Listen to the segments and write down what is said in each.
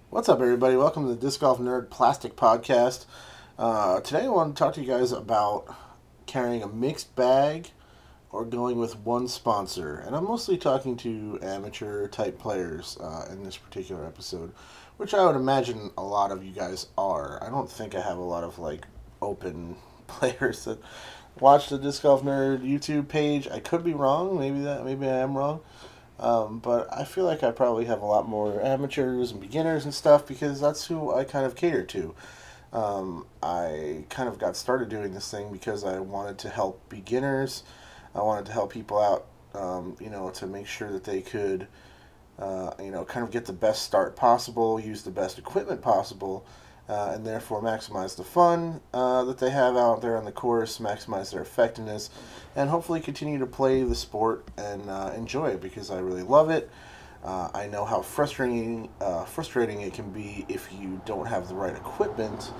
What's up, everybody? Welcome to the Disc Golf Nerd Plastic Podcast. Today, I want to talk to you guys about carrying a mixed bag or going with one sponsor. And I'm mostly talking to amateur type players in this particular episode, which I would imagine a lot of you guys are. I don't think I have a lot of open players that watch the Disc Golf Nerd YouTube page. I could be wrong. Maybe I am wrong. But I feel like I probably have a lot more amateurs and beginners and stuff because that's who I kind of cater to. I kind of got started doing this thing because I wanted to help beginners. I wanted to help people out, to make sure that they could, kind of get the best start possible, use the best equipment possible, and therefore maximize the fun that they have out there on the course, maximize their effectiveness, and hopefully continue to play the sport and enjoy it because I really love it. I know how frustrating it can be if you don't have the right equipment.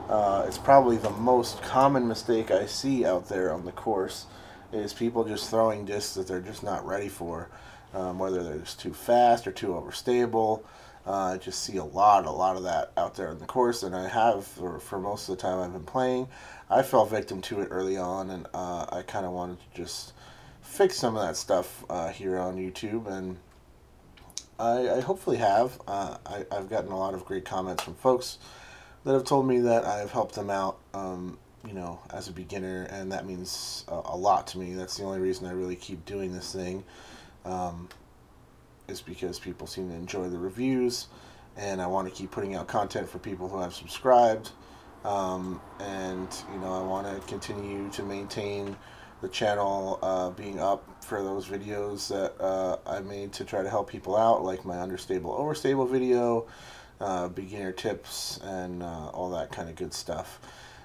It's probably the most common mistake I see out there on the course is people just throwing discs that they're just not ready for, whether they're just too fast or too overstable. I just see a lot of that out there in the course, and I have for most of the time I've been playing. I fell victim to it early on, and I kind of wanted to just fix some of that stuff here on YouTube, and I hopefully have. I've gotten a lot of great comments from folks that have told me that I've helped them out, as a beginner, and that means a lot to me. That's the only reason I really keep doing this thing. Is because people seem to enjoy the reviews, and I want to keep putting out content for people who have subscribed. And I want to continue to maintain the channel being up for those videos that I made to try to help people out, like my understable overstable video, beginner tips, and all that kind of good stuff.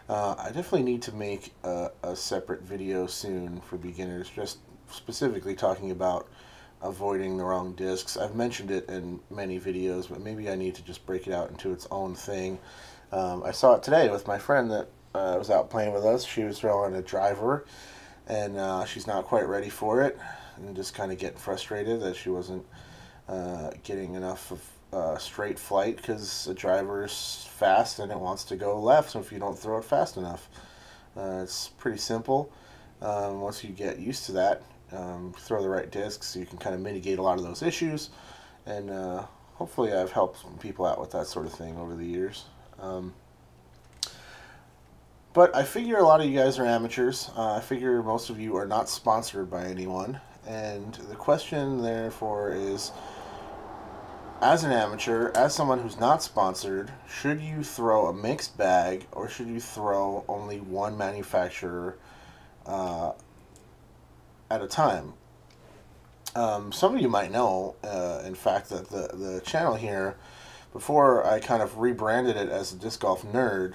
I definitely need to make a separate video soon for beginners, just specifically talking about avoiding the wrong discs. I've mentioned it in many videos, but maybe I need to just break it out into its own thing. I saw it today with my friend that was out playing with us. She was throwing a driver, and she's not quite ready for it, and just kind of getting frustrated that she wasn't getting enough of straight flight because the driver's fast and it wants to go left, so if you don't throw it fast enough. It's pretty simple. Once you get used to that, throw the right discs, so you can kind of mitigate a lot of those issues, and hopefully I've helped people out with that sort of thing over the years. But I figure a lot of you guys are amateurs. I figure most of you are not sponsored by anyone, and the question therefore is, as an amateur, as someone who's not sponsored, should you throw a mixed bag or should you throw only one manufacturer at a time? Some of you might know, in fact, that the channel here, before I kind of rebranded it as a Disc Golf Nerd,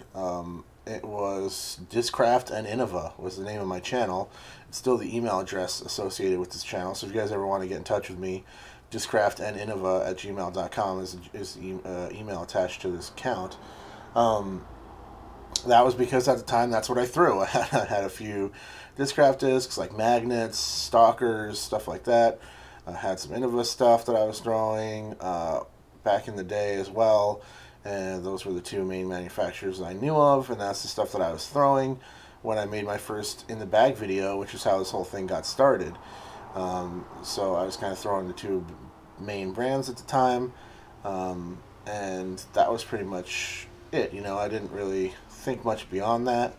it was Discraft and Innova was the name of my channel. It's still the email address associated with this channel, so if you guys ever want to get in touch with me, discraftandinnova@gmail.com is the email attached to this account. That was because at the time that's what I threw. I had a few Discraft discs like magnets, stalkers, stuff like that. I had some Innova stuff that I was throwing back in the day as well, and those were the two main manufacturers that I knew of, and that's the stuff that I was throwing when I made my first in the bag video, which is how this whole thing got started. So I was kind of throwing the two main brands at the time, and that was pretty much it. I didn't really think much beyond that.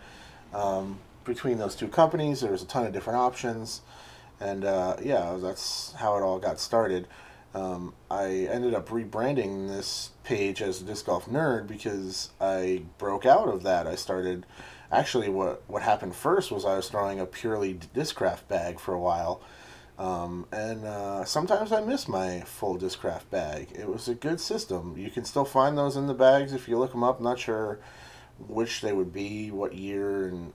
Between those two companies, there was a ton of different options, and that's how it all got started. I ended up rebranding this page as a Disc Golf Nerd because I broke out of that. I started, actually, what happened first was I was throwing a purely Discraft bag for a while, and sometimes I miss my full Discraft bag. It was a good system. You can still find those in the bags if you look them up. I'm not sure which they would be, what year, and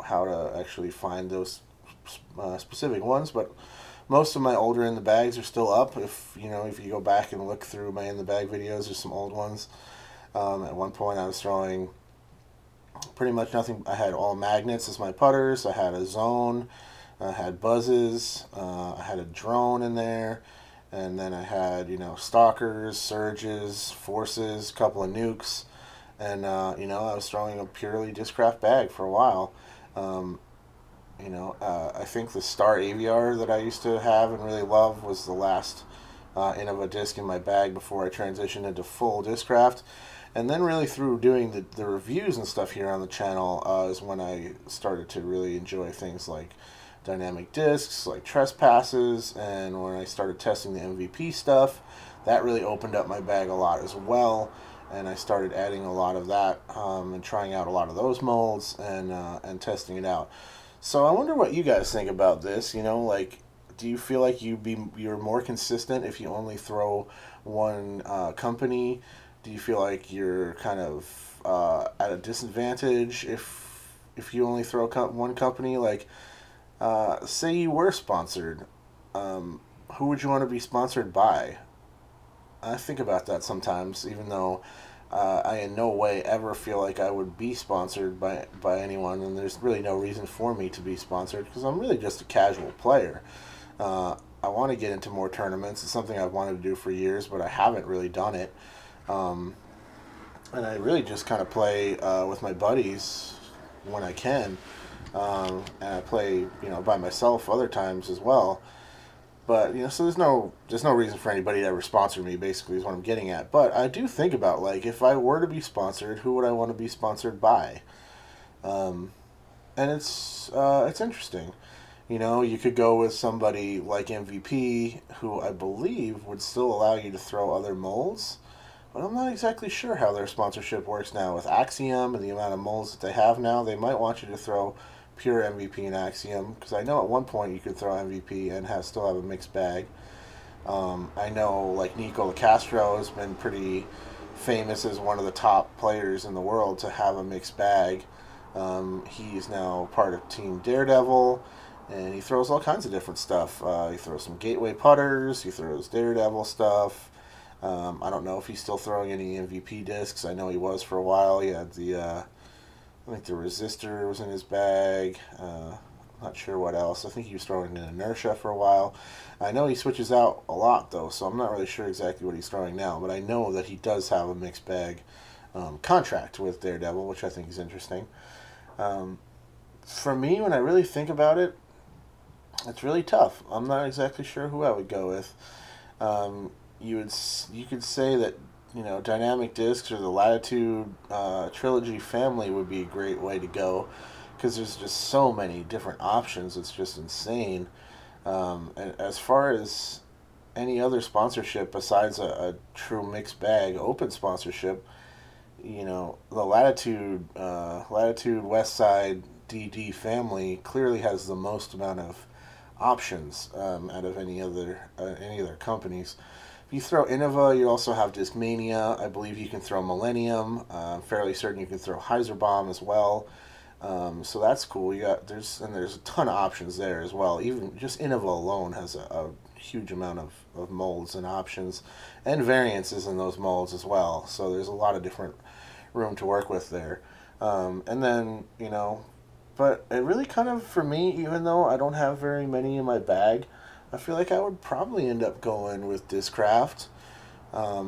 how to actually find those specific ones, but most of my older in the bags are still up. If you go back and look through my in the bag videos, there's some old ones. At one point I was throwing pretty much nothing. I had all magnets as my putters. I had a zone, I had buzzes, I had a drone in there, and then I had, Stalkers, Surges, Forces, a couple of Nukes, and I was throwing a purely Discraft bag for a while. Um, I think the Star Aviar that I used to have and really love was the last Innova disc in my bag before I transitioned into full Discraft. And then really through doing the reviews and stuff here on the channel is when I started to really enjoy things like dynamic discs, like Trespasses, and when I started testing the MVP stuff, that really opened up my bag a lot as well. And I started adding a lot of that and trying out a lot of those molds and testing it out. So I wonder what you guys think about this. Like, do you feel like you're more consistent if you only throw one company? Do you feel like you're kind of at a disadvantage if you only throw one company? Like, say you were sponsored, who would you want to be sponsored by? I think about that sometimes, even though I in no way ever feel like I would be sponsored by anyone, and there's really no reason for me to be sponsored because I'm really just a casual player. I want to get into more tournaments. It's something I've wanted to do for years, but I haven't really done it. Um, and I really just kind of play with my buddies when I can, and I play by myself other times as well. But so there's no reason for anybody to ever sponsor me. Basically, is what I'm getting at. But I do think about, like, if I were to be sponsored, who would I want to be sponsored by? Um, and it's interesting. You could go with somebody like MVP, who I believe would still allow you to throw other molds. But I'm not exactly sure how their sponsorship works now with Axiom and the amount of molds that they have now. They might want you to throw pure MVP and Axiom, because I know at one point you could throw MVP and still have a mixed bag. I know, like, Nico Castro has been pretty famous as one of the top players in the world to have a mixed bag. He's now part of Team Daredevil, and he throws all kinds of different stuff. He throws some Gateway putters, he throws Daredevil stuff. I don't know if he's still throwing any MVP discs. I know he was for a while. He had I think the Resistor was in his bag. Not sure what else. I think he was throwing an Inertia for a while. I know he switches out a lot, though, so I'm not really sure exactly what he's throwing now, but I know that he does have a mixed bag contract with Daredevil, which I think is interesting. For me, when I really think about it, it's really tough. I'm not exactly sure who I would go with. You could say that Dynamic Discs or the Latitude Trilogy family would be a great way to go, because there's just so many different options. It's just insane. And as far as any other sponsorship besides a true mixed bag open sponsorship, the Latitude Westside DD family clearly has the most amount of options out of any other companies. If you throw Innova, you also have Discmania. I believe you can throw Millennium. I'm fairly certain you can throw Heiserbomb as well. So that's cool. There's a ton of options there as well. Even just Innova alone has a huge amount of molds and options and variances in those molds as well. So there's a lot of different room to work with there. And then, but it really kind of, for me, even though I don't have very many in my bag, I feel like I would probably end up going with Discraft,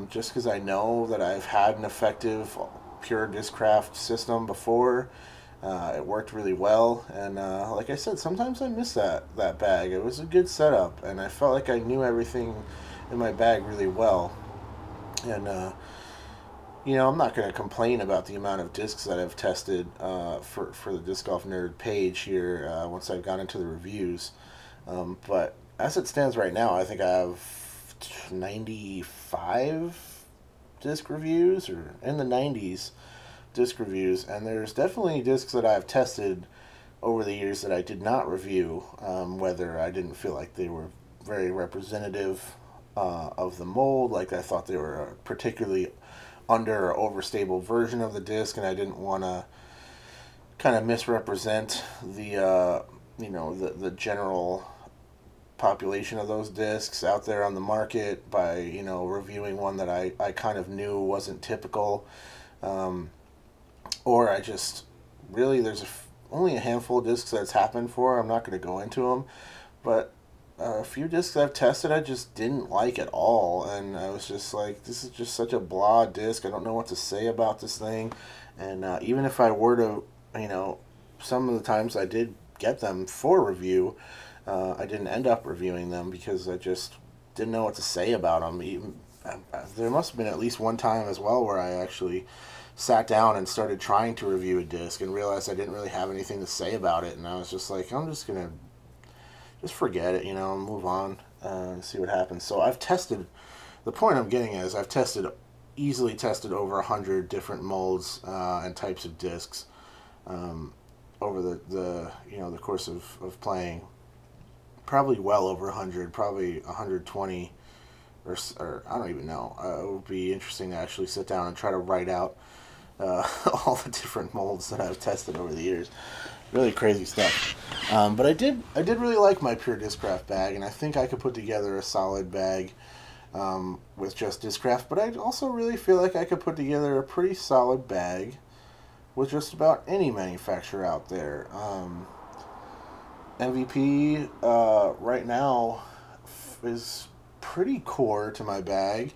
just because I know that I've had an effective pure Discraft system before. It worked really well, and like I said, sometimes I miss that bag. It was a good setup, and I felt like I knew everything in my bag really well. And I'm not going to complain about the amount of discs that I've tested for the Disc Golf Nerd page here once I've gone into the reviews. But as it stands right now, I think I have 95 disc reviews, or in the 90s disc reviews, and there's definitely discs that I've tested over the years that I did not review, whether I didn't feel like they were very representative of the mold, like I thought they were a particularly under or overstable version of the disc, and I didn't want to kind of misrepresent the general population of those discs out there on the market by reviewing one that I kind of knew wasn't typical, or I just really, there's only a handful of discs that's happened for. I'm not going to go into them, but a few discs I've tested I just didn't like at all, and I was just like, this is just such a blah disc. I don't know what to say about this thing, and even if I were to, you know, some of the times I did get them for review, I didn't end up reviewing them because I just didn't know what to say about them. Even there must have been at least one time as well where I actually sat down and started trying to review a disc and realized I didn't really have anything to say about it, and I was just like, I'm just gonna just forget it, you know, and move on and see what happens. So I've tested. The point I'm getting is I've easily tested over 100 different molds and types of discs over the the course of playing. Probably well over 100, probably 120, or I don't even know. It would be interesting to actually sit down and try to write out all the different molds that I've tested over the years. Really crazy stuff. But I did really like my Pure Discraft bag, and I think I could put together a solid bag with just Discraft. But I also really feel like I could put together a pretty solid bag with just about any manufacturer out there. MVP right now is pretty core to my bag,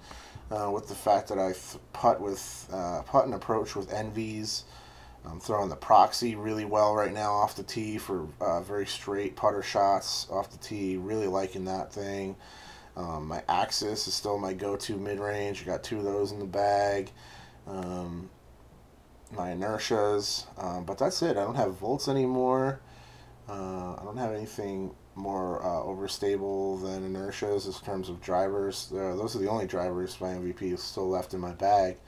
with the fact that I putt and approach with Envies. I'm throwing the Proxy really well right now off the tee for very straight putter shots off the tee. Really liking that thing. My Axis is still my go-to mid-range. I got 2 of those in the bag. My Inertias, but that's it. I don't have Volts anymore. I don't have anything more overstable than Inertias in terms of drivers. Those are the only drivers my MVP is still left in my bag.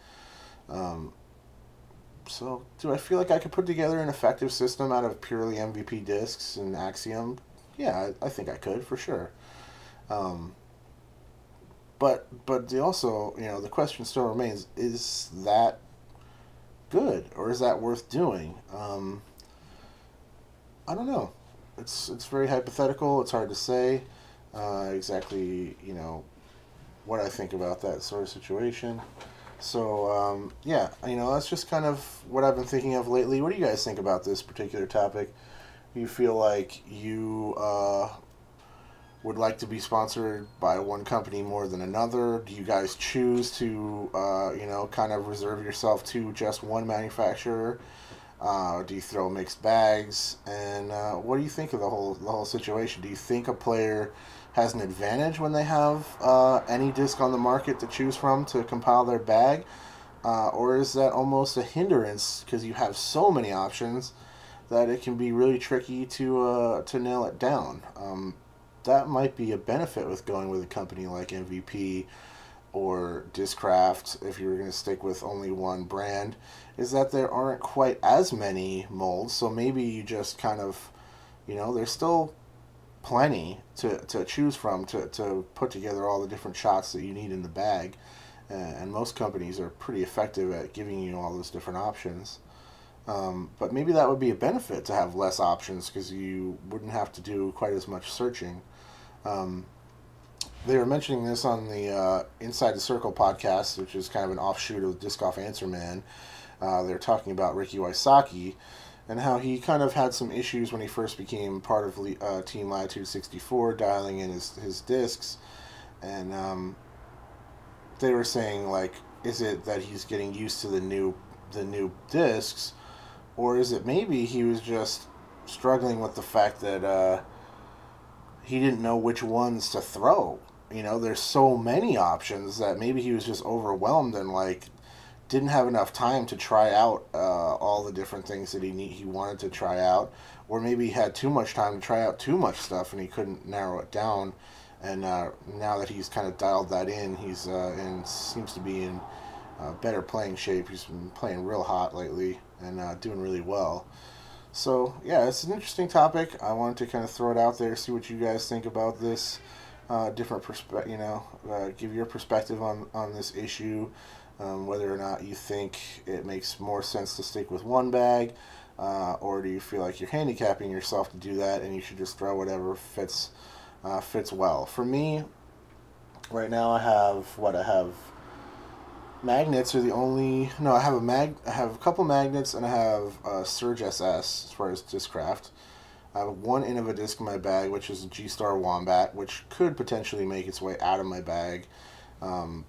So, do I feel like I could put together an effective system out of purely MVP discs and Axiom? Yeah, I think I could, for sure. But also, the question still remains, is that good, or is that worth doing? I don't know. It's very hypothetical. It's hard to say exactly, what I think about that sort of situation. So, yeah, that's just kind of what I've been thinking of lately. What do you guys think about this particular topic? Do you feel like you would like to be sponsored by one company more than another? Do you guys choose to, kind of reserve yourself to just one manufacturer? Do you throw mixed bags? And what do you think of the whole situation? Do you think a player has an advantage when they have any disc on the market to choose from to compile their bag? Or is that almost a hindrance because you have so many options that it can be really tricky to nail it down? That might be a benefit with going with a company like MVP or Discraft, if you were going to stick with only one brand, is that there aren't quite as many molds. So maybe you just kind of, there's still plenty to choose from to put together all the different shots that you need in the bag. And most companies are pretty effective at giving you all those different options. But maybe that would be a benefit to have less options because you wouldn't have to do quite as much searching. They were mentioning this on the Inside the Circle podcast, which is kind of an offshoot of Disc Golf Answer Man. They're talking about Ricky Wysocki and how he kind of had some issues when he first became part of Team Latitude 64, dialing in his discs. And they were saying, like, is it that he's getting used to the new discs, or is it maybe he was just struggling with the fact that he didn't know which ones to throw? There's so many options that maybe he was just overwhelmed and didn't have enough time to try out all the different things that he wanted to try out, or maybe he had too much time to try out too much stuff and he couldn't narrow it down. And now that he's kind of dialed that in, he's seems to be in better playing shape. He's been playing real hot lately and doing really well. So yeah, it's an interesting topic. I wanted to kind of throw it out there, see what you guys think about this. Different perspective, give your perspective on this issue, whether or not you think it makes more sense to stick with one bag, or do you feel like you're handicapping yourself to do that and you should just throw whatever fits well. For me, right now I have magnets are the only. No, I have a couple magnets and I have Surge SS as far as Discraft. I have one Innova disc in my bag, which is a G-Star Wombat, which could potentially make its way out of my bag. Um,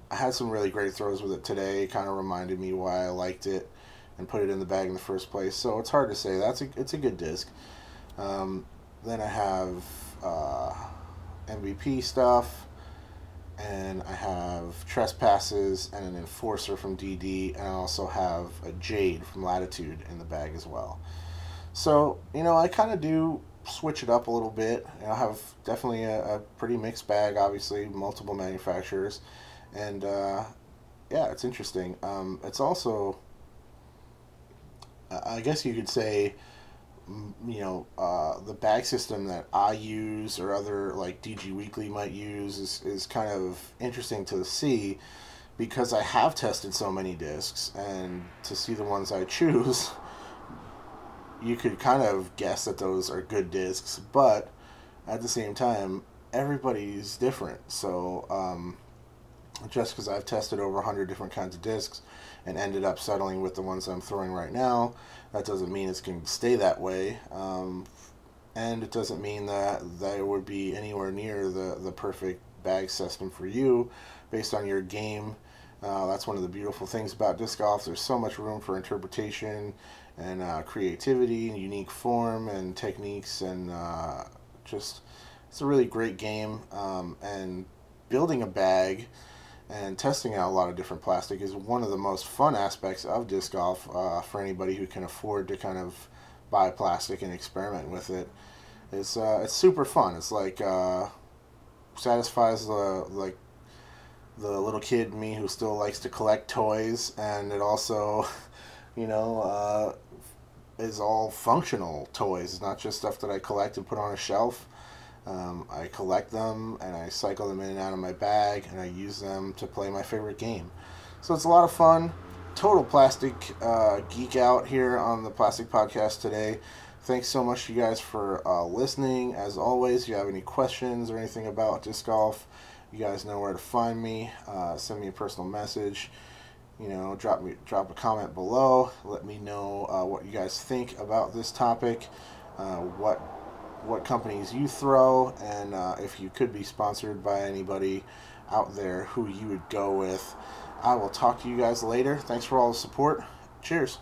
I had some really great throws with it today. It kind of reminded me why I liked it and put it in the bag in the first place. So it's hard to say. It's a good disc. Then I have MVP stuff, and I have Trespasses and an Enforcer from DD, and I also have a Jade from Latitude in the bag as well. So, I kind of do switch it up a little bit. I have definitely a pretty mixed bag, obviously, multiple manufacturers. And, yeah, it's interesting. It's also, I guess you could say, the bag system that I use or other like DG Weekly might use is kind of interesting to see because I have tested so many discs, and to see the ones I choose, you could kind of guess that those are good discs, but at the same time, everybody's different. So, just because I've tested over 100 different kinds of discs and ended up settling with the ones I'm throwing right now, that doesn't mean it's going to stay that way. And it doesn't mean that there would be anywhere near the perfect bag system for you based on your game. That's one of the beautiful things about disc golf. There's so much room for interpretation and creativity and unique form and techniques, and just it's a really great game. And building a bag and testing out a lot of different plastic is one of the most fun aspects of disc golf for anybody who can afford to kind of buy plastic and experiment with it. It's super fun. It's like satisfies the little kid in me who still likes to collect toys, and it also is all functional toys. It's not just stuff that I collect and put on a shelf. I collect them and I cycle them in and out of my bag, and I use them to play my favorite game. So it's a lot of fun. Total plastic geek out here on the Plastic Podcast today. Thanks so much to you guys for listening. As always, if you have any questions or anything about disc golf, you guys know where to find me. Send me a personal message. Drop a comment below. Let me know what you guys think about this topic. What companies you throw, and if you could be sponsored by anybody out there, who you would go with. I will talk to you guys later. Thanks for all the support. Cheers.